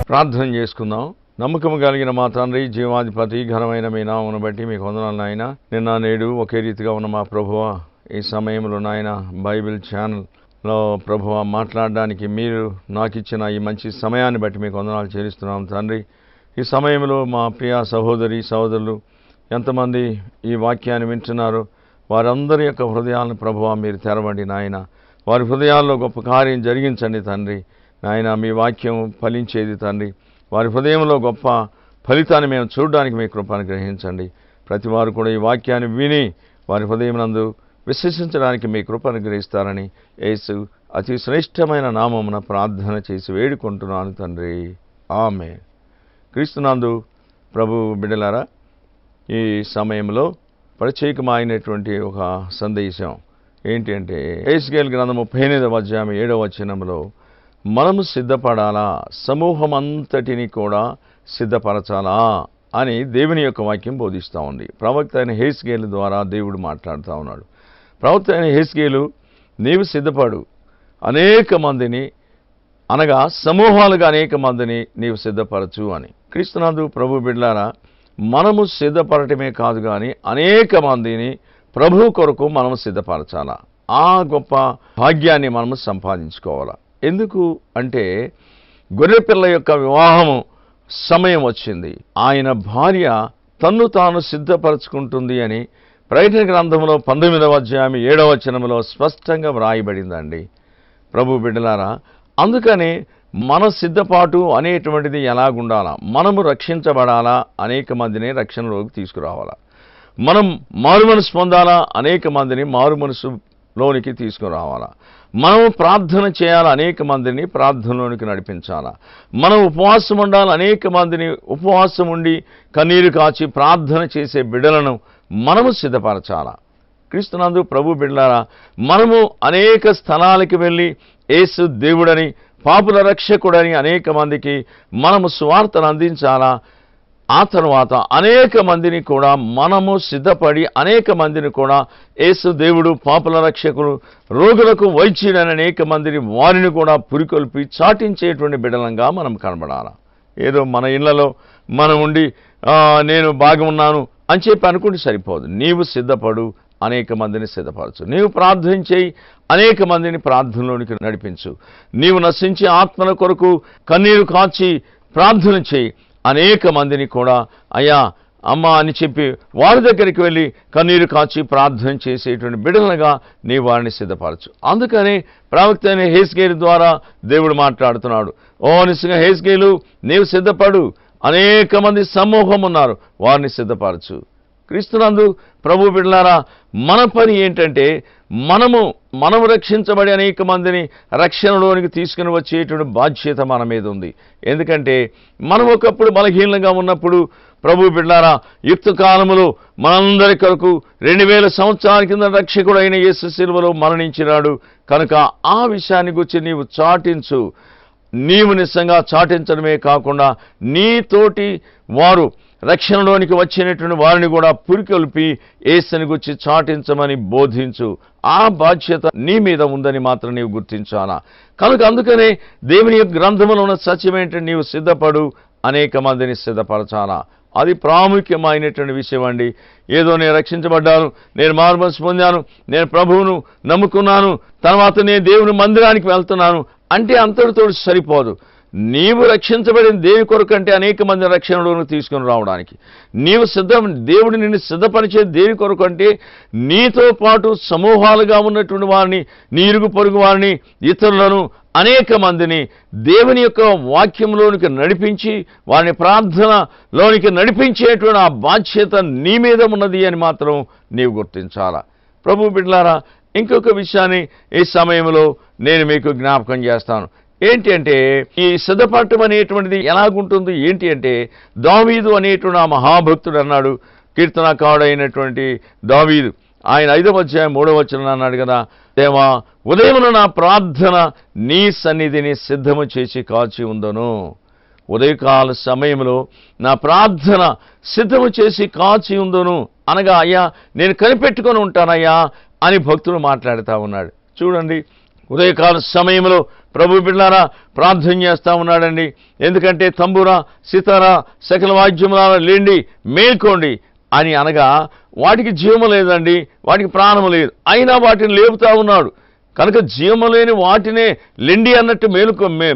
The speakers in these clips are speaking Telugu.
ప్రార్థన చేసుకుందాం. నమ్మకం కలిగిన మా తండ్రి, జీవాధిపతి, ఘనమైన మీ నామమును బట్టి మీకు వందనాలు నాయన. నిన్న నేడు ఒకే రీతిగా ఉన్న మా ప్రభువా, ఈ సమయంలో నాయన బైబిల్ ఛానల్లో ప్రభువా మాట్లాడడానికి మీరు నాకు ఇచ్చిన ఈ మంచి సమయాన్ని బట్టి మీకు వందనాలు చెల్లిస్తున్నాం తండ్రి. ఈ సమయంలో మా ప్రియ సహోదరి సహోదరులు ఎంతమంది ఈ వాక్యాన్ని వింటున్నారో వారందరి యొక్క హృదయాలను ప్రభువా మీరు తెరవండి నాయన. వారి హృదయాల్లో గొప్ప కార్యం జరిగించండి తండ్రి. నాయన మీ వాక్యం ఫలించేది తండ్రి. వారి హృదయంలో గొప్ప ఫలితాన్ని మేము చూడడానికి మీ కృపను గ్రహించండి. ప్రతి వారు కూడా ఈ వాక్యాన్ని విని వారి హృదయమునందు విశ్వసించడానికి మీ కృపను గ్రహిస్తారని యేసు అతి శ్రేష్టమైన నామమున ప్రార్థన చేసి వేడుకుంటున్నాను తండ్రి. ఆమేన్. క్రీస్తునందు ప్రభు బిడ్డలారా, ఈ సమయంలో ప్రత్యేకమైనటువంటి ఒక సందేశం ఏంటి అంటే, యెహెజ్కేలు గ్రంథం 38వ అధ్యాయం 7వ వచనంలో మనము సిద్ధపడాలా, సమూహం అంతటిని కూడా సిద్ధపరచాలా అని దేవుని యొక్క వాక్యం బోధిస్తూ ఉంది. ప్రవక్త అయిన యెహెజ్కేలు ద్వారా దేవుడు మాట్లాడుతూ ఉన్నాడు. ప్రవక్త అయిన యెహెజ్కేలు, నీవు సిద్ధపడు, అనేక మందిని అనగా సమూహాలుగా అనేక మందిని నీవు సిద్ధపరచు అని. క్రీస్తునందు ప్రభు బిడ్డలారా, మనము సిద్ధపడటమే కాదు కానీ అనేక మందిని ప్రభు కొరకు మనము సిద్ధపరచాలా. ఆ గొప్ప భాగ్యాన్ని మనము సంపాదించుకోవాలా. ఎందుకు అంటే, గొర్రెపిల్ల యొక్క వివాహము సమయం వచ్చింది. ఆయన భార్య తన్ను తాను సిద్ధపరచుకుంటుంది అని ప్రకటన గ్రంథంలో 19వ అధ్యాయం 7వ వచనంలో స్పష్టంగా వ్రాయబడిందండి. ప్రభు బిడ్డలారా, అందుకని మన సిద్ధపాటు అనేటువంటిది ఎలాగుండాలా, మనము రక్షించబడాలా, అనేక మందిని రక్షణలోకి తీసుకురావాలా, మనం మారుమనసు పొందాలా, అనేక మందిని మారుమనసులోనికి తీసుకురావాలా, మనం ప్రార్థన చేయాలా, అనేక మందిని ప్రార్థనలోనికి నడిపించాలా, మనం ఉపవాసం ఉండాలి, అనేక మందిని ఉపవాసం ఉండి కన్నీరు కాచి ప్రార్థన చేసే బిడ్డలను మనము సిద్ధపరచాలా. క్రీస్తునందు ప్రభు బిడ్డలారా, మనము అనేక స్థలాలకి వెళ్ళి యేసు దేవుడని, పాపుల రక్షకుడని అనేక మందికి మనము సువార్తను అందించాలా. ఆ తర్వాత అనేక మందిని కూడా మనము సిద్ధపడి అనేక మందిని కూడా యేసు దేవుడు, పాపుల రక్షకుడు, రోగులకు వైద్యుడని అనేక మందిని వారిని కూడా పురికొల్పి చాటించేటువంటి బిడ్డలంగా మనం కనబడాలా. ఏదో మన ఇళ్లలో మనం ఉండి నేను బాగున్నాను అని చెప్పి అనుకుంటే సరిపోదు. నీవు సిద్ధపడు, అనేక మందిని సిద్ధపరచు. నీవు ప్రార్థన చేయి, అనేక మందిని ప్రార్థనలోనికి నడిపించు. నీవు నశించే ఆత్మల కొరకు కన్నీరు కాచి ప్రార్థన చేయి, అనేక మందిని కూడా అయ్యా అమ్మ అని చెప్పి వారి దగ్గరికి వెళ్ళి కన్నీరు కాచి ప్రార్థన చేసేటువంటి బిడ్డలుగా నీ వారిని సిద్ధపరచు. అందుకని ప్రవక్త అయిన యెహెజ్కేలు ద్వారా దేవుడు మాట్లాడుతున్నాడు. ఓ నిజంగా యెహెజ్కేలు, నీవు సిద్ధపడు, అనేక మంది సమూహం ఉన్నారు, వారిని సిద్ధపరచు. క్రీస్తునందు ప్రభు బిడ్డలారా, మన పని ఏంటంటే మనము రక్షించబడి అనేక మందిని రక్షణలోనికి తీసుకుని వచ్చేటువంటి బాధ్యత మన మీద ఉంది. ఎందుకంటే మనం ఒకప్పుడు బలహీనంగా ఉన్నప్పుడు ప్రభు బిడ్డలారా, యుక్త కాలములో మనందరి కొరకు 2000 సంవత్సరాల కింద రక్షకుడు అయిన యేసు శిలువలో మరణించినాడు. కనుక ఆ విషయాన్ని గురించి నీవు చాటించు. నీవు నిజంగా చాటించడమే కాకుండా నీతోటి వారు రక్షణలోనికి వచ్చినటువంటి వారిని కూడా పురికొల్పి యేసుని గురించి చాటించమని బోధించు. ఆ బాధ్యత నీ మీద ఉందని మాత్రం నీవు గుర్తించాలా. కనుక అందుకనే దేవుని యొక్క గ్రంథంలో ఉన్న సత్యం ఏంటంటే, నీవు సిద్ధపడు, అనేక మందిని సిద్ధపరచాలా. అది ప్రాముఖ్యమైనటువంటి విషయం అండి. ఏదో నేను రక్షించబడ్డాను, నేను మారుమనసు పొందాను, నేను ప్రభువును నమ్ముకున్నాను, తర్వాత నేను దేవుని మందిరానికి వెళ్తున్నాను అంటే అంతటితో సరిపోదు. నీవు రక్షించబడిన దేని కొరకు అంటే అనేక మంది రక్షణలోకి తీసుకుని రావడానికి. నీవు దేవుడు నిన్ను సిద్ధపరిచే దేని కొరకు అంటే నీతో పాటు సమూహాలుగా ఉన్నటువంటి వారిని, నీ ఇరుగు పొరుగు వారిని, ఇతరులను, అనేక మందిని దేవుని యొక్క వాక్యంలోనికి నడిపించి వారిని ప్రార్థనలోనికి నడిపించేటువంటి ఆ బాధ్యత నీ మీద ఉన్నది అని మాత్రం నీవు గుర్తించాలా. ప్రభు బిడ్డలారా, ఇంకొక విషయాన్ని ఈ సమయంలో నేను మీకు జ్ఞాపకం చేస్తాను. ఏంటి అంటే, ఈ సిద్ధపడటం అనేటువంటిది ఎలాగుంటుంది ఏంటి అంటే, దావీదు అనేటువంటి ఆ మహాభక్తుడు అన్నాడు, కీర్తనకారుడైనటువంటి దావీదు. ఆయన 5వ అధ్యాయం 3వ వచనం అన్నాడు కదా, దేవా ఉదయమున నా ప్రార్థన నీ సన్నిధిని సిద్ధము చేసి కాచి ఉందను. ఉదయకాల సమయంలో నా ప్రార్థన సిద్ధము చేసి కాచి ఉందను అనగా, అయ్యా నేను కనిపెట్టుకొని ఉంటానయ్యా అని భక్తుడు మాట్లాడుతూ ఉన్నాడు. చూడండి, ఉదయకాల సమయంలో ప్రభు బిడ్డలారా ప్రార్థన చేస్తూ ఉన్నాడండి. ఎందుకంటే తంబూర సితార సకల వాద్యముల లేండి మేల్కోండి అని అనగా వాటికి జీవము లేదండి, వాటికి ప్రాణము లేదు, అయినా వాటిని లేపుతా ఉన్నాడు. కనుక జీవము లేని వాటినే లెండి అన్నట్టు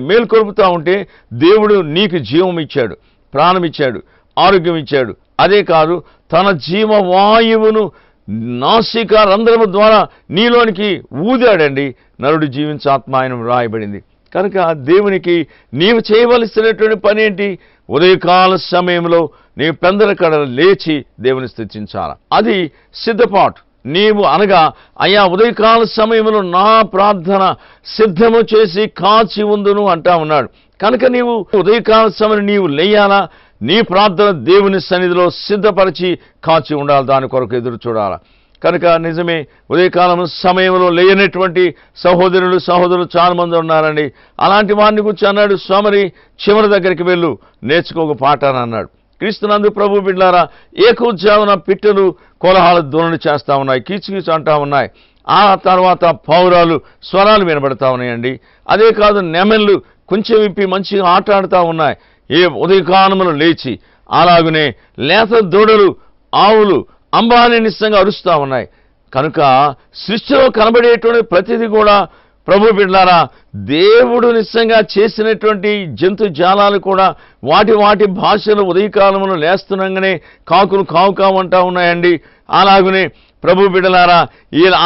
మేల్కొలుపుతూ ఉంటే దేవుడు నీకు జీవం ఇచ్చాడు, ప్రాణం ఇచ్చాడు, ఆరోగ్యం ఇచ్చాడు. అదే కాదు, తన జీవవాయువును నాసిక రంధ్రము ద్వారా నీలోనికి ఊదాడండి. నరుడు జీవించాత్మ ఆయన రాయబడింది. కనుక దేవునికి నీవు చేయవలసినటువంటి పని ఏంటి? ఉదయకాల సమయంలో నీవు పెందలకడ లేచి దేవుని స్తుతించాలి. అది సిద్ధపాటు. నీవు అనగా అయ్యా ఉదయకాల సమయంలో నా ప్రార్థన సిద్ధము చేసి కాచి ఉందును అంటా ఉన్నాడు. కనుక నీవు ఉదయకాల సమయం నీవు లేయాలా, నీ ప్రార్థన దేవుని సన్నిధిలో సిద్ధపరిచి కాచి ఉండాలి, దాని కొరకు ఎదురు చూడాలి. కనుక నిజమే, ఉదయకాలం సమయంలో లేనటువంటి సహోదరులు చాలా మంది ఉన్నారండి. అలాంటి వారిని గురించి అన్నాడు, సోమరి చివరి దగ్గరికి వెళ్ళు, నేర్చుకోక పాట అని అన్నాడు. క్రీస్తునందు ప్రభు బిడ్డలారా, ఏకోద్యావన పిట్టలు కోలాహల ధ్వనులు చేస్తూ ఉన్నాయి, కీచుకీచు అంటూ ఉన్నాయి. ఆ తర్వాత పౌరాలు స్వరాలు వినబడతా ఉన్నాయండి. అదే కాదు, నెమళ్ళు కొంచెం విప్పి మంచిగా ఆటాడుతూ ఉన్నాయి ఏ ఉదయకాలములు లేచి. అలాగనే లేత దూడలు ఆవులు అంబాని నిశ్చయంగా అరుస్తూ ఉన్నాయి. కనుక సృష్టిలో కనబడేటువంటి ప్రతిదీ కూడా ప్రభు బిడ్డలారా, దేవుడు నిశ్చయంగా చేసినటువంటి జంతు జాలాలు కూడా వాటి భాషలు ఉదయకాలమును లేస్తుండగానే కాకులు కావు కావు అంటూ ఉన్నాయండి. అలాగనే ప్రభు బిడ్డలారా,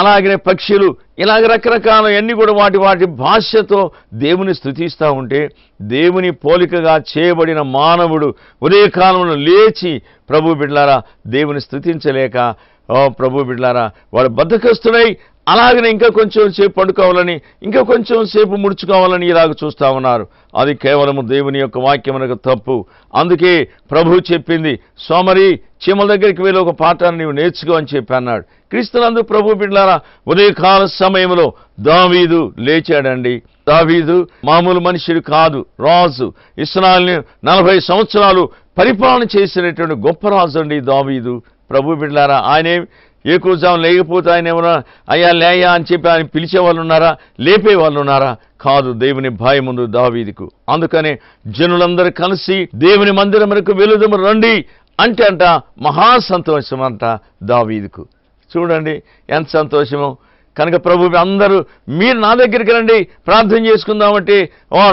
అలాగనే పక్షులు ఇలాగ రకరకాల అన్నీ కూడా వాటి భాషతో దేవుని స్తుతిస్తూ ఉంటే, దేవుని పోలికగా చేయబడిన మానవుడు ఉదయకాలంలో లేచి ప్రభు బిడ్డలారా దేవుని స్తుతించలేక ప్రభు బిడ్డలారా వాడు బద్ధకస్తుడై అలాగనే ఇంకా కొంచెం సేపు పడుకోవాలని, ఇంకా కొంచెం సేపు ముడుచుకోవాలని ఇలాగ చూస్తూ ఉన్నారు. అది కేవలము దేవుని యొక్క వాక్యమునకు తప్పు. అందుకే ప్రభు చెప్పింది, సోమరి చీమల దగ్గరికి వెళ్ళి ఒక పాఠాన్ని నీవు నేర్చుకో అని చెప్పి అన్నాడు. క్రీస్తునందు ప్రభు బిడ్డలారా, ఉదయకాల సమయంలో దావీదు లేచాడండి. దావీదు మామూలు మనుషుడు కాదు, రాజు. ఇశ్రాయేలుని 40 సంవత్సరాలు పరిపాలన చేసినటువంటి గొప్ప రాజు అండి దావీదు. ప్రభు బిడ్డలారా, ఆయనే ఏకోజాము లేకపోతే ఆయన ఏమన్నా అయ్యా లేయా అని చెప్పి ఆయన పిలిచే వాళ్ళు ఉన్నారా, లేపే వాళ్ళు ఉన్నారా? కాదు. దేవుని భయం ఉంది దావీదుకు. అందుకనే జనులందరూ కలిసి దేవుని మందిరమునకు వెలుదము రండి అంట మహా సంతోషం అంట దావీదుకు. చూడండి ఎంత సంతోషమో. కనుక ప్రభు అందరూ మీరు నా దగ్గరికి రండి ప్రార్థన చేసుకుందామంటే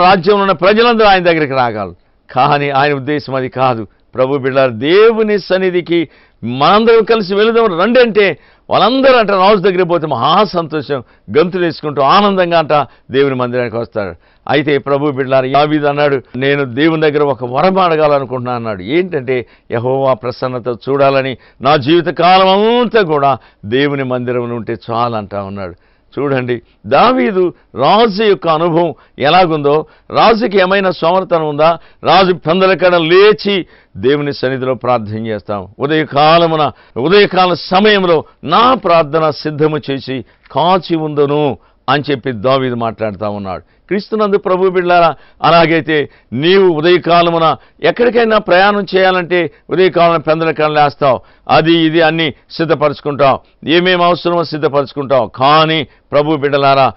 రాజ్యంలో ఉన్న ప్రజలందరూ ఆయన దగ్గరికి రాగలరు. కానీ ఆయన ఉద్దేశం అది కాదు. ప్రభు బిడ్డలారా, దేవుని సన్నిధికి మనందరం కలిసి వెళుదాం రండి అంటే వాళ్ళందరూ అంట రాజు దగ్గరికి పోతే మహా సంతోషం, గంతులు వేసుకుంటూ ఆనందంగా అంట దేవుని మందిరానికి వస్తాడు. అయితే ప్రభు బిడ్డలారా, దావీదు అన్నాడు, నేను దేవుని దగ్గర ఒక వరం అడగాలనుకుంటున్నాను అన్నాడు. ఏంటంటే యెహోవా ప్రసన్నత చూడాలని, నా జీవిత కాలం అంతా కూడా దేవుని మందిరంలో ఉంటే చాలు అంటా ఉన్నాడు. చూడండి, దావీదు రాజు యొక్క అనుభవం ఎలాగుందో, రాజుకి ఏమైనా సోమరతనం ఉందా? రాజు పెందలకడ లేచి దేవుని సన్నిధిలో ప్రార్థన చేస్తాం. ఉదయకాల సమయంలో నా ప్రార్థన సిద్ధము చేసి కాచి ఉందను అని చెప్పి దావీదు మాట్లాడుతూ ఉన్నాడు. క్రీస్తునందు ప్రభు బిడ్డలారా, అలాగైతే నీవు ఉదయకాలమున ఎక్కడికైనా ప్రయాణం చేయాలంటే ఉదయకాలం పెందలకడ లేస్తావు, అది ఇది అన్నీ సిద్ధపరచుకుంటావు, ఏమేమి అవసరమో సిద్ధపరచుకుంటావు. కానీ ప్రభు బిడ్డలారా,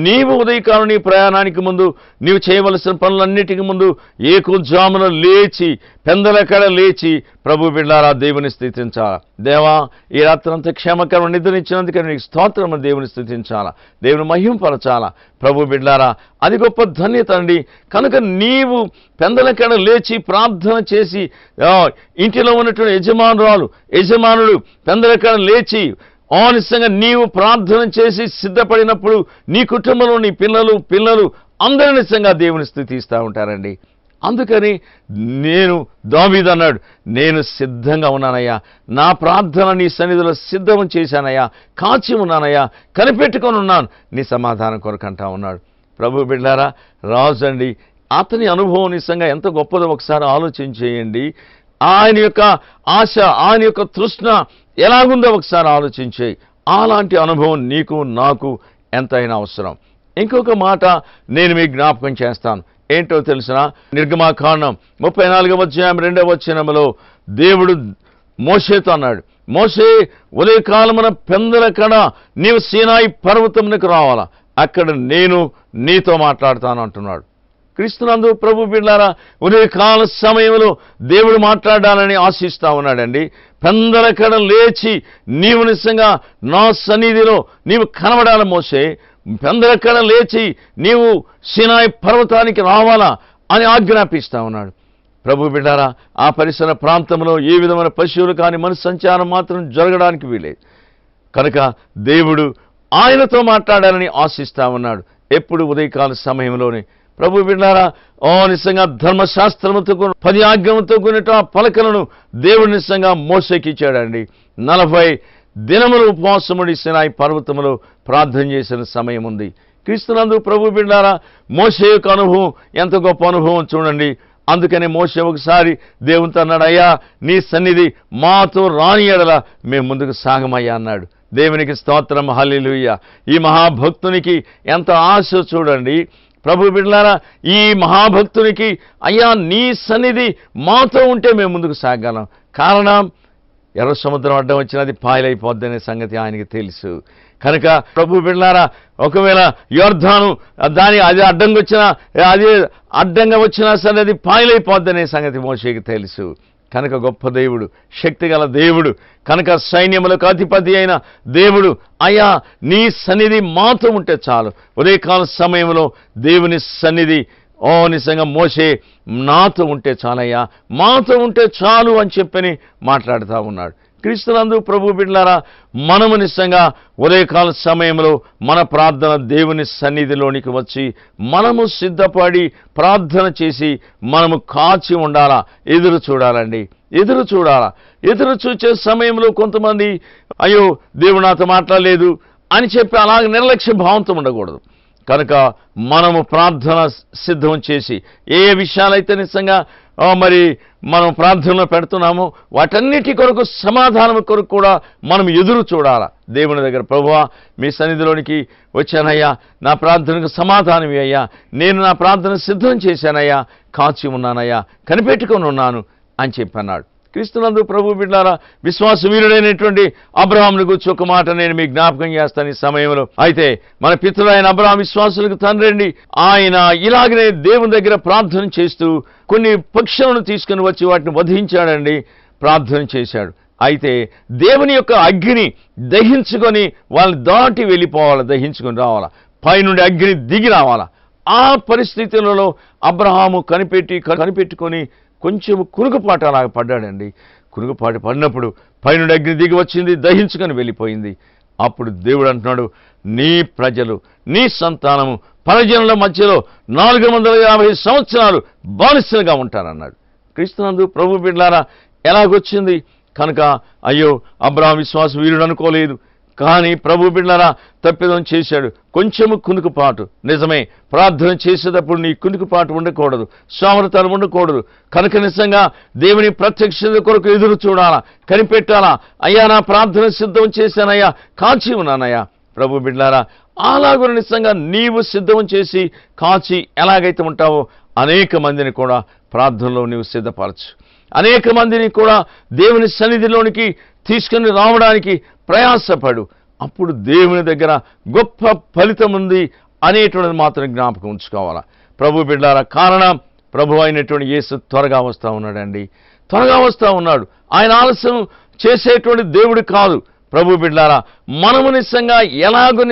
నీవు ఉదయకాలం నీ ప్రయాణానికి ముందు నీవు చేయవలసిన పనులన్నిటికీ ముందు ఏకోజామున లేచి పెందలకడ లేచి ప్రభు బిడ్డలారా దేవుని స్తుతించాలా. దేవా, ఈ రాత్రంతా క్షేమకరం నిద్రించినందుకు నీకు స్తోత్రము. దేవుని స్తుతించాలా, దేవుని మహింపరచాలా. ప్రభు బిడ్డలారా, అది గొప్ప ధన్యత అండి. కనుక నీవు పెందలకడ లేచి ప్రార్థన చేసి ఇంటిలో ఉన్నటువంటి యజమానుడు పెందలకడ లేచి నిశ్చయంగా నీవు ప్రార్థన చేసి సిద్ధపడినప్పుడు నీ కుటుంబంలో నీ పిల్లలు అందరూ నిశ్చయంగా దేవుని స్తుతిస్తూ ఉంటారండి. అందుకని దావీదు అన్నాడు, నేను సిద్ధంగా ఉన్నానయ్యా, నా ప్రార్థన నీ సన్నిధిలో సిద్ధం చేశానయ్యా, కాచి ఉన్నానయ్యా, కనిపెట్టుకొని ఉన్నాను నీ సమాధానం కొరకు అంటా ఉన్నాడు. ప్రభు బిడ్డలారా, రాజు అండి, అతని అనుభవం నిజంగా ఎంత గొప్పదో ఒకసారి ఆలోచన చేయండి. ఆయన యొక్క ఆశ, ఆయన యొక్క తృష్ణ ఎలాగుందో ఒకసారి ఆలోచించేయి. అలాంటి అనుభవం నీకు నాకు ఎంతైనా అవసరం. ఇంకొక మాట నేను మీకు జ్ఞాపకం చేస్తాను. ఏంటో తెలిసిన నిర్గమాకాండం 34వ అధ్యాయం 2వ వచనములో దేవుడు మోషేతో అన్నాడు, మోషే ఉదయకాలమున పెందలకడ నీవు సీనాయి పర్వతమునకు రావాలా. అక్కడ నేను నీతో మాట్లాడతాను అంటున్నాడు. క్రీస్తునందు ప్రభు బిడ్డలారా, ఉదయకాల సమయంలో దేవుడు మాట్లాడాలని ఆశిస్తా ఉన్నాడండి. పెందలకడ లేచి నీవు నిజంగా నా సన్నిధిలో నీవు కనబడాలి మోషే, పెందలకడ లేచి నీవు సీనాయి పర్వతానికి రావాలా అని ఆజ్ఞాపిస్తా ఉన్నాడు. ప్రభు బిడ్డారా, ఆ పరిసర ప్రాంతంలో ఏ విధమైన పశువులు కానీ మనుష్య సంచారం మాత్రం జరగడానికి వీలేదు కనుక దేవుడు ఆయనతో మాట్లాడాలని ఆశిస్తా ఉన్నాడు. ఎప్పుడు ఉదయకాల సమయంలోనే. ప్రభు బిడ్డారా, నిజంగా ధర్మశాస్త్రముతో 10 ఆజ్ఞలతో కూడిన పలకలను దేవుడు నిజంగా మోషేకి ఇచ్చాడండి. 40 దినములు ఉపవాసముడి సీనాయి పర్వతములో ప్రార్థన చేసిన సమయం ఉంది. క్రీస్తునందు ప్రభు బిడ్డారా, మోషే యొక్క అనుభవం ఎంత గొప్ప అనుభవం చూడండి. అందుకనే మోషే ఒకసారి దేవునితో అన్నాడు, అయ్యా నీ సన్నిధి మాతో రాని ఎడల మేము ముందుకు సాగమయ్యా అన్నాడు. దేవునికి స్తోత్రం, హల్లెలూయా. ఈ మహాభక్తునికి ఎంత ఆశ చూడండి. ప్రభు బిడ్డలారా, ఈ మహాభక్తునికి అయ్యా నీ సన్నిధి మాతో ఉంటే మేము ముందుకు సాగలం. కారణం ఎర్ర సముద్రం అడ్డం వచ్చినది పాయలైపోద్దనే సంగతి ఆయనకి తెలుసు. కనుక ప్రభు బిడ్డలారా, ఒకవేళ యోర్దాను అది అడ్డంగా వచ్చినా సరే అది పాయలైపోద్దనే సంగతి మోషేకి తెలుసు. కనుక గొప్ప దేవుడు, శక్తిగల దేవుడు, కనుక సైన్యములకు అధిపతి అయిన దేవుడు, అయ్యా నీ సన్నిధి మాతో ఉంటే చాలు. ఉదయకాల సమయంలో దేవుని సన్నిధి నిజంగా మోషే నాతో ఉంటే చాలయ్యా, మాతో ఉంటే చాలు అని చెప్పని మాట్లాడుతూ ఉన్నాడు. క్రీస్తునందు ప్రభు బిడ్డలారా, మనము నిజంగా ఉదయకాల సమయంలో మన ప్రార్థన దేవుని సన్నిధిలోనికి వచ్చి మనము సిద్ధపడి ప్రార్థన చేసి మనము కాచి ఉండాలా, ఎదురు చూడాలండి. ఎదురు చూడాలా. ఎదురు చూసే సమయంలో కొంతమంది అయ్యో దేవుడు నాతో మాట్లాడలేదు అని చెప్పి అలాగ నిర్లక్ష్య భావంతో ఉండకూడదు. కనుక మనము ప్రార్థన సిద్ధం చేసి ఏ విషయాలైతే నిజంగా మరి మనం ప్రార్థనలో పెడుతున్నామో వాటన్నిటి కొరకు సమాధానం కొరకు కూడా మనం ఎదురు చూడాలా దేవుని దగ్గర. ప్రభువా మీ సన్నిధిలోనికి వచ్చానయ్యా, నా ప్రార్థనకు సమాధానం అయ్యా, నేను నా ప్రార్థన సిద్ధం చేశానయ్యా, కాచి ఉన్నానయ్యా, కనిపెట్టుకొని ఉన్నాను అని చెప్పన్నాడు. క్రీస్తునందు ప్రభు బిడ్డలారా, విశ్వాస వీరుడైనటువంటి అబ్రహామును గురించి ఒక మాట నేను మీకు జ్ఞాపకం చేస్తాను ఈ సమయంలో. అయితే మన పితరులైన అబ్రహాం విశ్వాసులకు తండ్రి, ఆయన ఇలాగనే దేవుని దగ్గర ప్రార్థన చేస్తూ కొన్ని పక్షులను తీసుకుని వచ్చి వాటిని వధించాడండి, ప్రార్థన చేశాడు. అయితే దేవుని యొక్క అగ్ని దహించుకొని వాళ్ళని దాటి వెళ్ళిపోవాలి, దహించుకొని రావాలా, పైనుండి అగ్ని దిగి రావాలా. ఆ పరిస్థితులలో అబ్రహాము కనిపెట్టుకొని కొంచెం కునుకుపాటు అలాగ పడ్డాడండి. కునుకుపాటు పడినప్పుడు పైనుండి అగ్ని దిగి వచ్చింది, దహించుకొని వెళ్ళిపోయింది. అప్పుడు దేవుడు అంటున్నాడు, నీ ప్రజలు, నీ సంతానము పరజనుల మధ్యలో 450 సంవత్సరాలు బానిసలుగా ఉంటారన్నాడు. క్రీస్తునందు ప్రభు బిడ్డలారా, ఎలాగొచ్చింది? కనుక అయ్యో అబ్రహాం విశ్వాస వీరుడు అనుకోలేదు, కానీ ప్రభు బిడ్డలారా తప్పిదం చేశాడు. కొంచెము కునుకుపాటు నిజమే, ప్రార్థన చేసేటప్పుడు నీ కునుకుపాటు ఉండకూడదు, సోమరతనం ఉండకూడదు. కనుక నిజంగా దేవుని ప్రత్యక్షత కొరకు ఎదురు చూడాలా, కనిపెట్టాలా. అయ్యా నా ప్రార్థన సిద్ధం చేశానయ్యా, కాచి ఉన్నానయ్యా. ప్రభు బిడ్డలారా, అలాగూ నిజంగా నీవు సిద్ధం చేసి కాచి ఎలాగైతే ఉంటావో అనేక మందిని కూడా ప్రార్థనలో నీవు సిద్ధపరచు. అనేక మందిని కూడా దేవుని సన్నిధిలోనికి తీసుకుని రావడానికి ప్రయాసపడు. అప్పుడు దేవుని దగ్గర గొప్ప ఫలితం ఉంది అనేటువంటిది మాత్రం జ్ఞాపకం ఉంచుకోవాలా ప్రభు బిడ్డలారా. కారణం ప్రభు అయినటువంటి యేసు త్వరగా వస్తూ ఉన్నాడండి, త్వరగా వస్తూ ఉన్నాడు. ఆయన ఆలస్యం చేసేటువంటి దేవుడు కాదు. ప్రభు బిడ్డలారా, మనము నిజంగా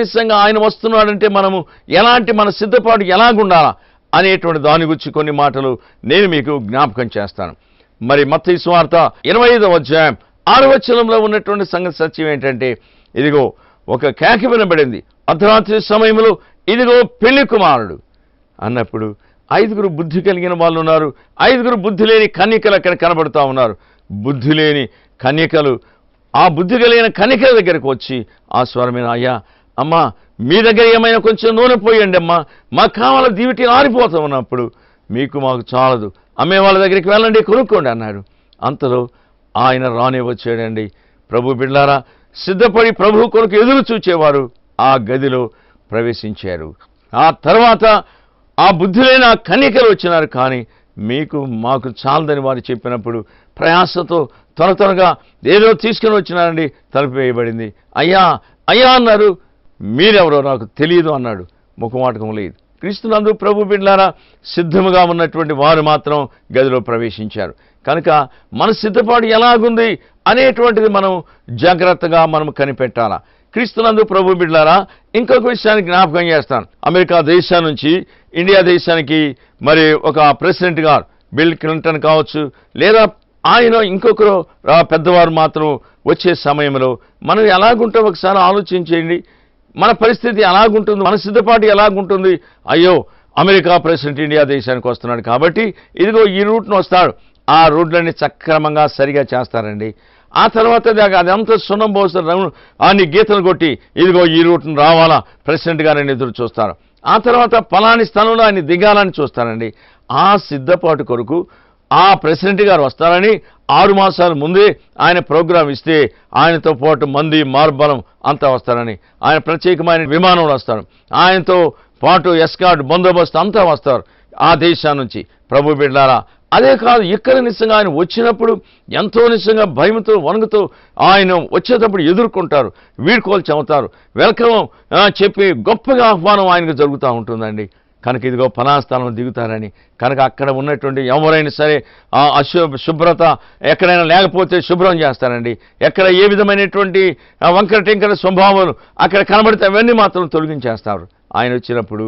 నిజంగా ఆయన వస్తున్నాడంటే మనము ఎలాంటి మన సిద్ధపాటు ఎలాగుండాలా అనేటువంటి దాని గురించి కొన్ని మాటలు నేను మీకు జ్ఞాపకం చేస్తాను. మరి మత్తయి సువార్త 25వ అధ్యాయం 6వ వచనంలో ఉన్నటువంటి సంగతి సత్యం ఏంటంటే, ఇదిగో ఒక కేక వినబడింది అర్ధరాత్రి సమయంలో, ఇదిగో పెళ్లి కుమారుడు అన్నప్పుడు 5 బుద్ధి కలిగిన వాళ్ళు ఉన్నారు, 5 బుద్ధి లేని కన్యకలు అక్కడ కనబడుతూ ఉన్నారు. బుద్ధి లేని కన్యకలు ఆ బుద్ధి కలిగిన కన్యకల దగ్గరకు వచ్చి ఆ స్వరమైన, అయ్యా అమ్మా మీ దగ్గర ఏమైనా కొంచెం నూనె పోయండి అమ్మా, మాకు కావాల దీవిటి ఆరిపోతాం ఉన్నప్పుడు, మీకు మాకు చాలదు, అమ్మే వాళ్ళ దగ్గరికి వెళ్ళండి, కొనుక్కోండి అన్నాడు. అంతలో ఆయన రానే వచ్చాడండి. ప్రభు బిడ్డలారా, సిద్ధపడి ప్రభు కొరకు ఎదురు చూచేవారు ఆ గదిలో ప్రవేశించారు. ఆ తర్వాత ఆ బుద్ధి లేని ఆ కన్యకలు వచ్చినారు, కానీ మీకు మాకు చాలదని వారు చెప్పినప్పుడు ప్రయాసతో త్వరగా ఏదో తీసుకుని వచ్చినారండి. తలుపు వేయబడింది. అయ్యా అయ్యా అన్నారు. మీరెవరో నాకు తెలియదు అన్నాడు. ముఖమాటకం లేదు. క్రీస్తునందు ప్రభు బిడ్డలారా, సిద్ధముగా ఉన్నటువంటి వారు మాత్రం గదిలో ప్రవేశించారు. కనుక మన సిద్ధపాటు ఎలాగుంది అనేటువంటిది మనం జాగ్రత్తగా మనం కనిపెట్టాలా. క్రీస్తునందు ప్రభు బిడ్డలారా, ఇంకొక విషయాన్ని జ్ఞాపకం చేస్తాను. అమెరికా దేశం నుంచి ఇండియా దేశానికి మరి ఒక ప్రెసిడెంట్ గారు, బిల్ క్లింటన్ కావచ్చు, లేదా ఆయన ఇంకొకరు పెద్దవారు మాత్రం వచ్చే సమయంలో మనం ఎలాగుంటాం ఒకసారి ఆలోచించేయండి. మన పరిస్థితి ఎలాగుంటుంది, మన సిద్ధపాటు ఎలాగుంటుంది. అయ్యో, అమెరికా ప్రెసిడెంట్ ఇండియా దేశానికి వస్తున్నాడు కాబట్టి ఇదిగో ఈ రూట్ను వస్తాడు, ఆ రూట్లన్నీ సక్రమంగా సరిగా చేస్తారండి. ఆ తర్వాత అదంతా సున్నం పోస్తారు, అన్ని గీతలు కొట్టి ఇదిగో ఈ రూట్ను రావాలా ప్రెసిడెంట్ గారిని ఎదురు చూస్తారు. ఆ తర్వాత పలాని స్థలంలో ఆయన దిగాలని చూస్తారండి. ఆ సిద్ధపాటు కొరకు ఆ ప్రెసిడెంట్ గారు వస్తారని 6 మాసాల ముందే ఆయన ప్రోగ్రాం ఇస్తే ఆయనతో పాటు మంది మార్బలం అంతా వస్తారని, ఆయన ప్రత్యేకమైన విమానంలో వస్తారు, ఆయనతో పాటు ఎస్కార్ట్ బందోబస్తు అంతా వస్తారు ఆ దేశం నుంచి. ప్రభు బిడ్డలారా, అదే కాదు, ఇక్కడ నిజంగా ఆయన వచ్చినప్పుడు ఎంతో నిజంగా భయంతో వణుకుతూ ఆయన వచ్చేటప్పుడు ఎదుర్కొంటారు, వీడ్కోలు చెబుతారు, వెల్కమ్ చెప్పి గొప్పగా ఆహ్వానం ఆయనకు జరుగుతూ ఉంటుందండి. కనుక ఇదిగో పలాస్థానం దిగుతారని, కనుక అక్కడ ఉన్నటువంటి ఎవరైనా సరే శుభ్రత ఎక్కడైనా లేకపోతే శుభ్రం చేస్తారండి. ఎక్కడ ఏ విధమైనటువంటి వంకర టెంకర స్వభావాలు అక్కడ కనబడితే అవన్నీ మాత్రం తొలగించేస్తారు. ఆయన వచ్చినప్పుడు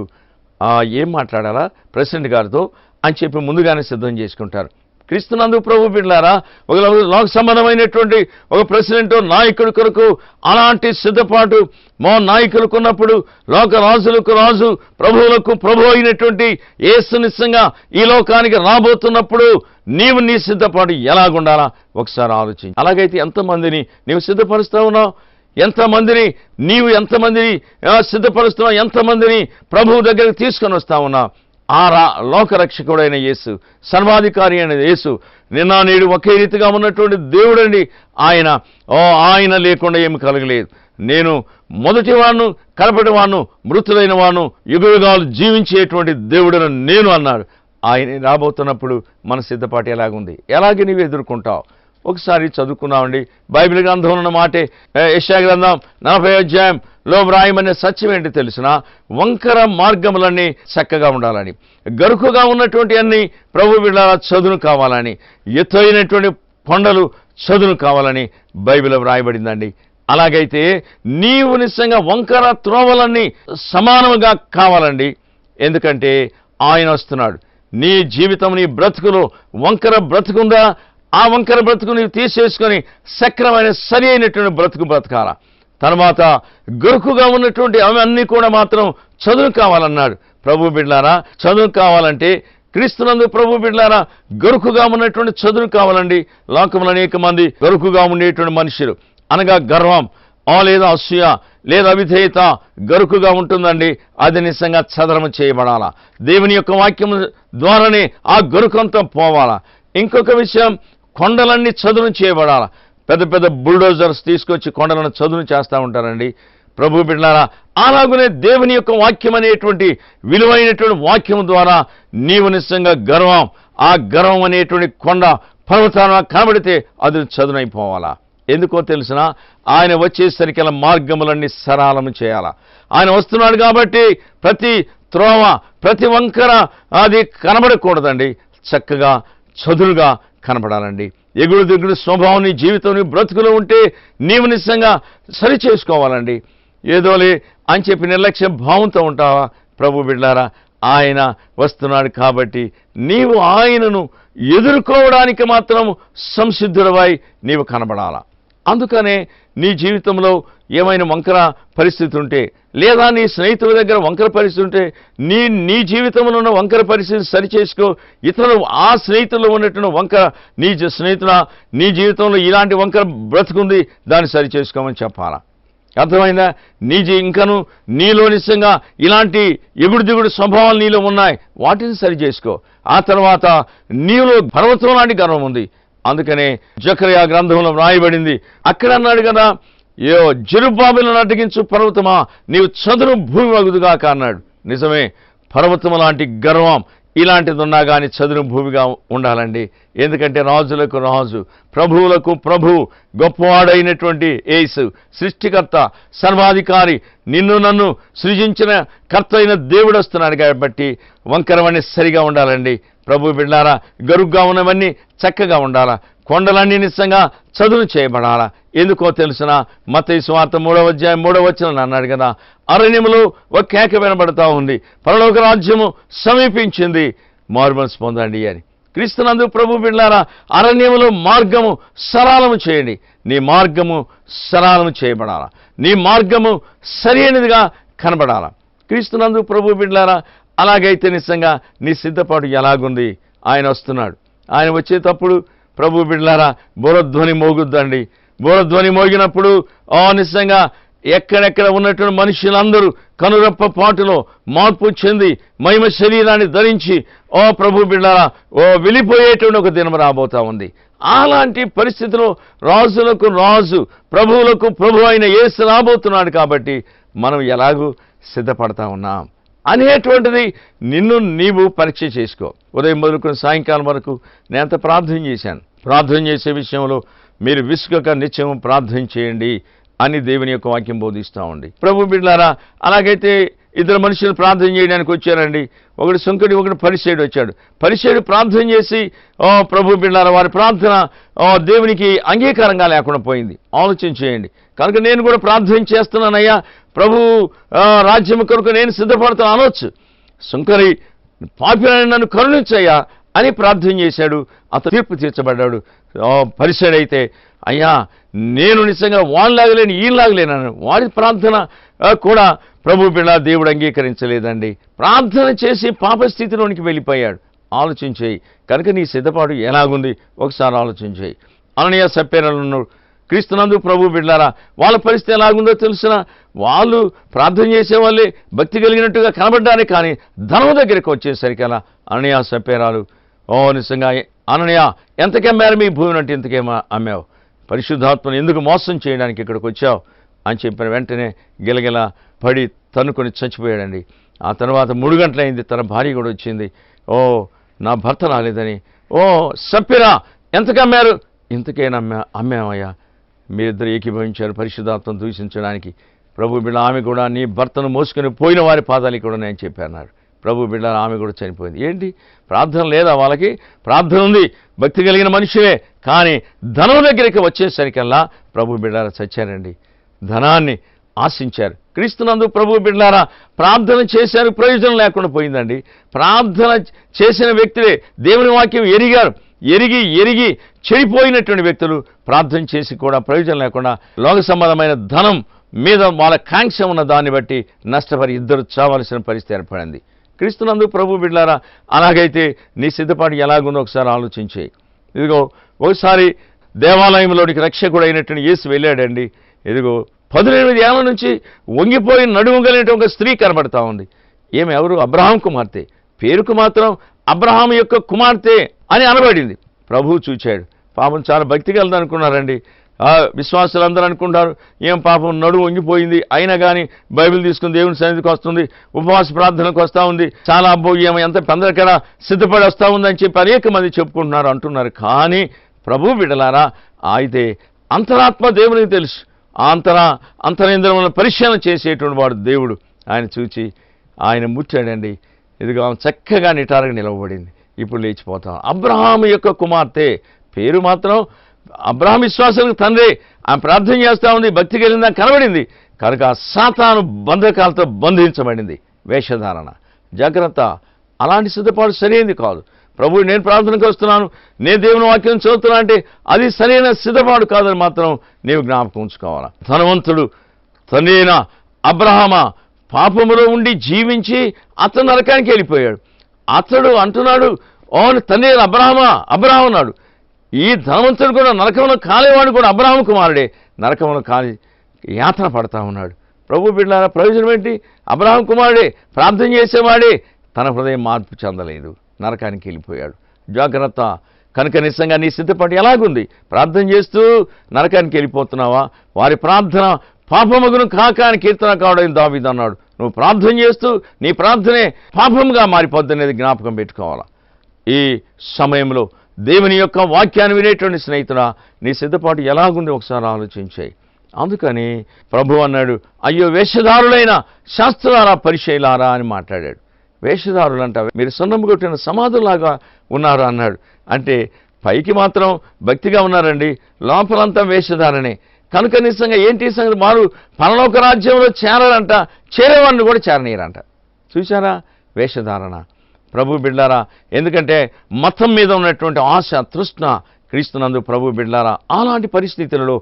ఏం మాట్లాడాలా ప్రెసిడెంట్ గారితో అని చెప్పి ముందుగానే సిద్ధం చేసుకుంటారు. క్రీస్తునందు ప్రభు బిడ్డలారా, ఒక లోక సంబంధమైనటువంటి ఒక ప్రెసిడెంట్ నాయకుడి కొరకు అలాంటి సిద్ధపాటు మా నాయకులకు ఉన్నప్పుడు, లోక రాజులకు రాజు, ప్రభువులకు ప్రభు అయినటువంటి యేసు నిజంగా ఈ లోకానికి రాబోతున్నప్పుడు నీవు నీ సిద్ధపాటు ఎలాగుండాలా ఒకసారి ఆలోచించి. అలాగైతే ఎంతమందిని నీవు సిద్ధపరుస్తూ ఉన్నావు, ఎంతమందిని సిద్ధపరుస్తున్నావు, ఎంతమందిని ప్రభువు దగ్గరికి తీసుకొని వస్తా ఉన్నావు. ఆ లోకరక్షకుడైన యేసు, సర్వాధికారి అయిన యేసు, నిన్న నేడు ఒకే రీతిగా ఉన్నటువంటి దేవుడండి ఆయన. ఆయన లేకుండా ఏమి కలగలేదు. నేను మొదటి వాడును, కడపటి వాడును, మృతులైన వాడును, యుగయుగాలు జీవించేటువంటి దేవుడను నేను అన్నాడు. ఆయన రాబోతున్నప్పుడు మన సిద్ధపాటు ఎలాగుంది, ఎలాగే నీవు ఎదుర్కొంటావు ఒకసారి చదువుకున్నామండి. బైబిల్ గ్రంథంలో ఉన్న మాటే, యెషయా గ్రంథం 40వ అధ్యాయంలో వ్రాయమనే సత్యం ఏంటి తెలిసిన, వంకర మార్గములన్నీ చక్కగా ఉండాలని, గరుకుగా ఉన్నటువంటి అన్ని ప్రభు బిడ్డల చదును కావాలని, ఎత్తైనటువంటి కొండలు చదును కావాలని బైబిల్ వ్రాయబడిందండి. అలాగైతే నీవు నిజంగా వంకర త్రోవలన్నీ సమానముగా కావాలండి. ఎందుకంటే ఆయన వస్తున్నాడు. నీ జీవితం, నీ బ్రతుకులో వంకర బ్రతుకుందా, ఆ వంకర బ్రతుకు నీవు తీసేసుకొని సక్రమైన సరి అయినటువంటి బ్రతుకు బ్రతకాల. తర్వాత గరుకుగా ఉన్నటువంటి అవన్నీ కూడా మాత్రం చదువు కావాలన్నాడు. ప్రభు బిడ్డలారా, చదువు కావాలంటే క్రీస్తునందు ప్రభు బిడ్డలారా, గరుకుగా ఉన్నటువంటి చదువు కావాలండి. లోకంలో అనేక మంది గరుకుగా ఉండేటువంటి మనుషులు, అనగా గర్వం లేదా అసూయ లేదా అవిధేయత గరుకుగా ఉంటుందండి. అది నిజంగా చదరము చేయబడాలా. దేవుని యొక్క వాక్యం ద్వారానే ఆ గరుకంతా పోవాలా. ఇంకొక విషయం, కొండలన్నీ చదును చేయబడాలా. పెద్ద పెద్ద బుల్డోజర్స్ తీసుకొచ్చి కొండలను చదును చేస్తూ ఉంటారండి. ప్రభు బిడ్డలారా, అలాగునే దేవుని యొక్క వాక్యం అనేటువంటి విలువైనటువంటి వాక్యం ద్వారా నీవు నిజంగా గర్వం, ఆ గర్వం అనేటువంటి కొండ పర్వతాన కనబడితే అది చదునైపోవాలా. ఎందుకో తెలిసిన, ఆయన వచ్చేసరికి మార్గములన్నీ సరళము చేయాలా. ఆయన వస్తున్నాడు కాబట్టి ప్రతి త్రోవ, ప్రతి వంకర అది కనబడకూడదండి. చక్కగా చదునుగా కనపడాలండి. ఎగుడు దిగుడు స్వభావం నీ జీవితం, నీ బ్రతుకులో ఉంటే నీవు నిజంగా సరి చేసుకోవాలండి. ఏదోలే అని చెప్పి నిర్లక్ష్య భావంతో ఉంటావా? ప్రభు బిడ్డలారా, ఆయన వస్తున్నాడు కాబట్టి నీవు ఆయనను ఎదుర్కోవడానికి మాత్రం సంసిద్ధుడవై నీవు కనబడాలా. అందుకనే నీ జీవితంలో ఏమైనా వంకర పరిస్థితి ఉంటే, లేదా నీ స్నేహితుల దగ్గర వంకర పరిస్థితి ఉంటే, నీ జీవితంలో ఉన్న వంకర పరిస్థితి సరిచేసుకో. ఇతరులు ఆ స్నేహితుల్లో ఉన్నటువంటి వంకర, నీ జీవితంలో ఇలాంటి వంకర బ్రతుకుంది, దాన్ని సరిచేసుకోమని చెప్పాలా. అర్థమైందా? ఇంకను నీలో నిజంగా ఇలాంటి ఎగుడు దిగుడు స్వభావాలు నీలో ఉన్నాయి, వాటిని సరి చేసుకో. ఆ తర్వాత నీలో పర్వతం లాంటి గర్వం ఉంది. అందుకనే జకర్యా గ్రంథంలో వ్రాయబడింది, అక్కడ అన్నాడు కదా, జెరుబ్బాబెలును అడ్డగించు పర్వతమా, నీవు చదును భూమి వగుదుగాక అన్నాడు. నిజమే, పర్వతం లాంటి గర్వం ఇలాంటిది ఉన్నా కానీ చదును భూమిగా ఉండాలండి. ఎందుకంటే రాజులకు రాజు, ప్రభువులకు ప్రభువు, గొప్పవాడైనటువంటి యేసు, సృష్టికర్త, సర్వాధికారి, నిన్ను నన్ను సృజించిన కర్త అయిన దేవుడు వస్తున్నాడు కాబట్టి వంకరవన్నీ సరిగా ఉండాలండి. ప్రభు బిడ్డారా, గరుగ్గా ఉన్నవన్నీ చక్కగా ఉండాలా, కొండలన్నీ నిజంగా చదును చేయబడాలా. ఎందుకో తెలుసిన మత్తయి సువార్త 3వ అధ్యాయం 3వ వచనం అన్నాడు కదా, అరణ్యములో ఒక కేక వినబడతా ఉంది, పరలోక రాజ్యము సమీపించింది, మారుమనసు పొందండి అని. క్రీస్తునందు ప్రభు బిడ్డలారా, అరణ్యములో మార్గము సరళము చేయండి. నీ మార్గము సరళము చేయబడాలా, నీ మార్గము సరైనదిగా కనబడాలా. క్రీస్తునందు ప్రభు బిడ్డలారా, అలాగైతే నిజంగా నీ సిద్ధపాటు ఎలాగుంది? ఆయన వస్తున్నాడు. ఆయన వచ్చేటప్పుడు ప్రభు బిడ్డలారా బోరధ్వని మోగుద్దండి. బోరధ్వని మోగినప్పుడు నిజంగా ఎక్కడెక్కడ ఉన్నటువంటి మనుషులందరూ కనురెప్ప పాటులో మార్పు చెంది మహిమ శరీరాన్ని ధరించి ప్రభు బిడ్డలారా వెళ్ళిపోయేటువంటి ఒక దినం రాబోతా ఉంది. అలాంటి పరిస్థితిలో రాజులకు రాజు, ప్రభువులకు ప్రభు అయిన యేసు రాబోతున్నాడు. కాబట్టి మనం ఎలాగూ సిద్ధపడతా ఉన్నాం అనేటువంటిది నిన్ను నీవు పరీక్ష చేసుకో. ఉదయం మొదలుకొని సాయంకాలం వరకు నేను అంత ప్రార్థన చేశాను. ప్రార్థన చేసే విషయంలో మీరు విసుగక నిత్యం ప్రార్థన చేయండి అని దేవుని యొక్క వాక్యం బోధిస్తూ ఉంది. ప్రభు బిడ్డలారా, అలాగైతే ఇద్దరు మనుషులు ప్రార్థన చేయడానికి వచ్చారండి. ఒకడు సుంకడి, ఒకడు పరిసేయుడు వచ్చాడు. పరిసేయుడు ప్రార్థన చేసి ప్రభు బిడ్డలారా వారి ప్రార్థన దేవునికి అంగీకారంగా లేకుండా పోయింది. ఆలోచన చేయండి. కనుక నేను కూడా ప్రార్థన చేస్తున్నానయ్యా, ప్రభు రాజ్యం కొరకు నేను సిద్ధపడతాను అనొచ్చు. సుంకరి పాపిని నన్ను కరుణించయ్యా అని ప్రార్థన చేశాడు. అతను తీర్పు తీర్చబడ్డాడు. పరిసేయుడైతే అయ్యా నేను నిజంగా వాళ్ళలాగలేను ఈలాగలేనని వాడి ప్రార్థన కూడా ప్రభు బిడ్డ దేవుడు అంగీకరించలేదండి. ప్రార్థన చేసి పాపస్థితిలోనికి వెళ్ళిపోయాడు. ఆలోచించేయి. కనుక నీ సిద్ధపాటు ఎలాగుంది ఒకసారి ఆలోచించేయి. అననీయ సప్పేరాలు క్రీస్తునందు ప్రభు బిడ్డలారా, వాళ్ళ పరిస్థితి ఎలాగుందో తెలిసిన వాళ్ళు ప్రార్థన చేసేవాళ్ళే, భక్తి కలిగినట్టుగా కనబడ్డారే. కానీ ధనం దగ్గరికి వచ్చేసరికి అలా అననీయ సప్పేరాలు నిజంగా అననీయ ఎంతకి అమ్మారు మీ భూమిని అంటే ఇంతకేమో అమ్మావు, పరిశుద్ధాత్మను ఎందుకు మోసం చేయడానికి ఇక్కడికి వచ్చావు అని చెప్పిన వెంటనే గిలగిల పడి తన్నుకొని చచ్చిపోయాడండి. ఆ తర్వాత 3 గంటలైంది, తన భార్య కూడా వచ్చింది. నా భర్త రాలేదని. సప్పిరా ఎంతకు అమ్మారు? ఇంతకేనా అమ్మామయ్యా. మీరిద్దరు ఏకీభవించారు పరిశుద్ధాత్మను దూషించడానికి. ప్రభు బిడ్డ ఆమె కూడా నీ భర్తను మోసుకొని పోయిన వారి పాదాలు కూడా నేను చెప్పాను. ప్రభు బిడ్డ ఆమె కూడా చనిపోయింది. ఏంటి ప్రార్థన లేదా వాళ్ళకి? ప్రార్థన ఉంది, భక్తి కలిగిన మనుషులే. కానీ ధనం దగ్గరికి వచ్చేసరికల్లా ప్రభు బిడ్డలారా చచ్చారండి. ధనాన్ని ఆశించారు. క్రీస్తునందు ప్రభు బిడ్డలారా ప్రార్థన చేశారు, ప్రయోజనం లేకుండా పోయిందండి. ప్రార్థన చేసిన వ్యక్తులే దేవుని వాక్యం ఎరిగారు. ఎరిగి చెడిపోయినటువంటి వ్యక్తులు ప్రార్థన చేసి కూడా ప్రయోజనం లేకుండా లోక సంబంధమైన ధనం మీద వాళ్ళ కాంక్ష ఉన్న దాన్ని బట్టి నష్టపరి ఇద్దరు చావాల్సిన పరిస్థితి ఏర్పడింది. క్రీస్తునందు ప్రభు బిడ్డలారా, అలాగైతే నీ సిద్ధపాటు ఎలాగుందో ఒకసారి ఆలోచించే. ఇదిగో ఒకసారి దేవాలయంలోనికి రక్షకుడు అయినటువంటి యేసు వెళ్ళాడండి. ఇదిగో 18 ఏళ్ల నుంచి వంగిపోయి నడుము కలిగిన ఒక స్త్రీ కనబడతా ఉంది. ఎవరు? అబ్రహాం కుమార్తె. పేరుకు మాత్రం అబ్రహాం యొక్క కుమార్తె అని అనబడింది. ప్రభువు చూచాడు. పాపం చాలా భక్తి కలదు అనుకున్నారండి. విశ్వాసులు అందరూ అనుకుంటారు ఏం పాపం నడుము వంగిపోయింది, అయినా కానీ బైబిల్ తీసుకుని దేవుని సన్నిధికి వస్తుంది, ఉపవాస ప్రార్థనకు వస్తూ ఉంది, చాలా అబ్బో ఏమో ఎంత పెందరికడ సిద్ధపడి వస్తూ ఉందని చెప్పి అనేక మంది చెప్పుకుంటున్నారు అంటున్నారు. కానీ ప్రభు బిడ్డలారా, అయితే అంతరాత్మ దేవునికి తెలుసు. అంతరేంద్రములను పరిశీలన చేసేటువంటి వాడు దేవుడు. ఆయన చూచి ఆయన ముట్టాడండి. ఇదిగో చక్కగా నిటారుగా నిలవబడింది. ఇప్పుడు లేచిపోతాం. అబ్రహాము యొక్క కుమార్తె. పేరు మాత్రం అబ్రహాం విశ్వాసాలకు తండ్రి. ఆమె ప్రార్థన చేస్తూ ఉంది, భక్తి కలిగిందని కనబడింది. కనుక సాతాను బంధకాలతో బంధించబడింది. వేషధారణ, జాగ్రత్త. అలాంటి సిద్ధపాటు సరైనది కాదు. ప్రభు నేను ప్రార్థనకు వస్తున్నాను, నేను దేవుని వాక్యం చదువుతున్నా అంటే అది సరైన సిద్ధపాటు కాదని మాత్రం నీవు జ్ఞాపకం ఉంచుకోవాలా. ధనవంతుడు తండ్రి అయిన అబ్రహామా పాపములో ఉండి జీవించి అతను నరకానికి వెళ్ళిపోయాడు. అతడు అంటున్నాడు తండ్రి అయిన అబ్రహాం అన్నాడు. ఈ ధనవంతుడు కూడా నరకంలో కాలేవాడు కూడా అబ్రహాము కుమారుడే. నరకంలో కాలి యాతన పడతా ఉన్నాడు. ప్రభు బిడ్డలారా, ప్రయోజనం ఏంటి? అబ్రహాం కుమారుడే, ప్రార్థన చేసేవాడే, తన హృదయం మార్పు చెందలేదు, నరకానికి వెళ్ళిపోయాడు. జాగ్రత్త. కనుక నిజంగా నీ సిద్ధపాటు ఎలాగుంది? ప్రార్థన చేస్తూ నరకానికి వెళ్ళిపోతున్నావా? వారి ప్రార్థన పాపమగును కాక అని కీర్తన కావడం దావీదు అన్నాడు. నువ్వు ప్రార్థన చేస్తూ నీ ప్రార్థనే పాపంగా మారిపోద్ది అనేది జ్ఞాపకం పెట్టుకోవాలి. ఈ సమయంలో దేవుని యొక్క వాక్యాన్ని వినేటువంటి స్నేహితుడా, నీ సిద్ధపాటు ఎలాగుంది ఒకసారి ఆలోచించాయి. అందుకని ప్రభు అన్నాడు, అయ్యో వేషధారులైన శాస్త్రులారా పరిచయులారా అని మాట్లాడాడు. వేషధారులంట మీరు సున్నం కొట్టిన సమాధులాగా ఉన్నారు అన్నాడు. అంటే పైకి మాత్రం భక్తిగా ఉన్నారండి, లోపలంతా వేషధారనే. కనుక నిజంగా ఏంటి సంగతి, వారు పరలోక రాజ్యంలో చేరారంట, చేరేవాడిని కూడా చేరనీయరంట. చూసారా వేషధారణ. ప్రభు బిడ్డారా, ఎందుకంటే మతం మీద ఉన్నటువంటి ఆశ తృష్ణ క్రీస్తునందు ప్రభు బిడ్డారా, అలాంటి పరిస్థితులలో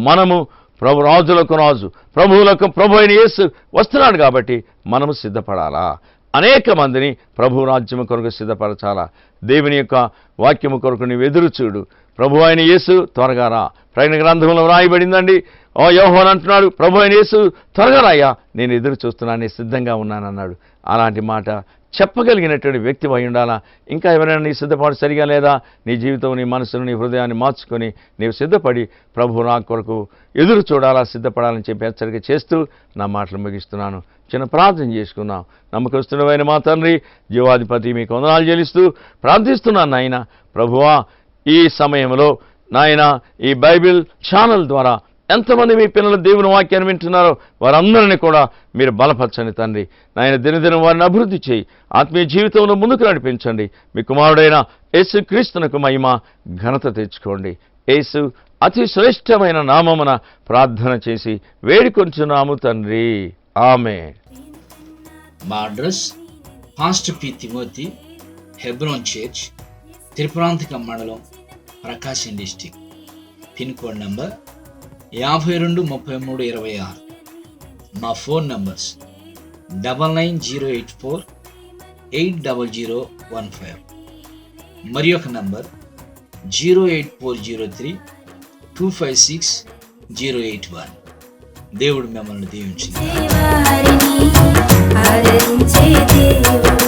మనము ప్రభు రాజులకు రాజు ప్రభువులకు ప్రభు అయిన యేసు వస్తున్నాడు కాబట్టి మనము సిద్ధపడాలా. అనేక మందిని ప్రభు రాజ్యము కొరకు సిద్ధపరచాలా. దేవుని యొక్క వాక్యము కొరకు నీవు ఎదురు చూడు. ప్రభు అయిన యేసు త్వరగా రా. ప్రకటన గ్రంథంలో రాయబడిందండి, ఓ యోహోను అంటున్నాడు, ప్రభు అయిన యేసు త్వరగా రాయ్యా, నేను ఎదురు చూస్తున్నాను, నేను సిద్ధంగా ఉన్నానన్నాడు. అలాంటి మాట చెప్పగలిగినటువంటి వ్యక్తి అయి ఉండాలా. ఇంకా ఎవరైనా నీ సిద్ధపాటు సరిగా లేదా, నీ జీవితం నీ మనసును నీ హృదయాన్ని మార్చుకొని నీవు సిద్ధపడి ప్రభు నా కొరకు ఎదురు చూడాలా, సిద్ధపడాలని చెప్పి హెచ్చరిక చేస్తూ నా మాటలు ముగిస్తున్నాను. చిన్న ప్రార్థన చేసుకున్నాం. నమ్మకస్తుడమైన మా తండ్రి జీవాధిపతి మీకు వందనాలు చెల్లిస్తూ ప్రార్థిస్తున్నాను నాయన. ప్రభువా, ఈ సమయంలో నాయన ఈ బైబిల్ ఛానల్ ద్వారా ఎంతమంది మీ పిల్లలు దేవుని వాక్యాన్ని వింటున్నారో వారందరినీ కూడా మీరు బలపరచండి తండ్రి. నాయన దినదినం వారిని అభివృద్ధి చేయి, ఆత్మీయ జీవితంలో ముందుకు నడిపించండి. మీ కుమారుడైన యేసు క్రీస్తునకు మహిమ ఘనత తెచ్చుకోండి. యేసు అతి శ్రేష్టమైన నామమున ప్రార్థన చేసి వేడుకొంచున్నాము తండ్రి, ఆమేన్. మా address pastor P Timothy, Hebron church, Tripurantaka మండలం, ప్రకాశం డిస్టిక్. Pin code number 523326. మా ఫోన్ నంబర్స్ 9908480015. మరి ఒక నంబర్ 08403256081. దేవుడు మిమ్మల్ని దీవించింది.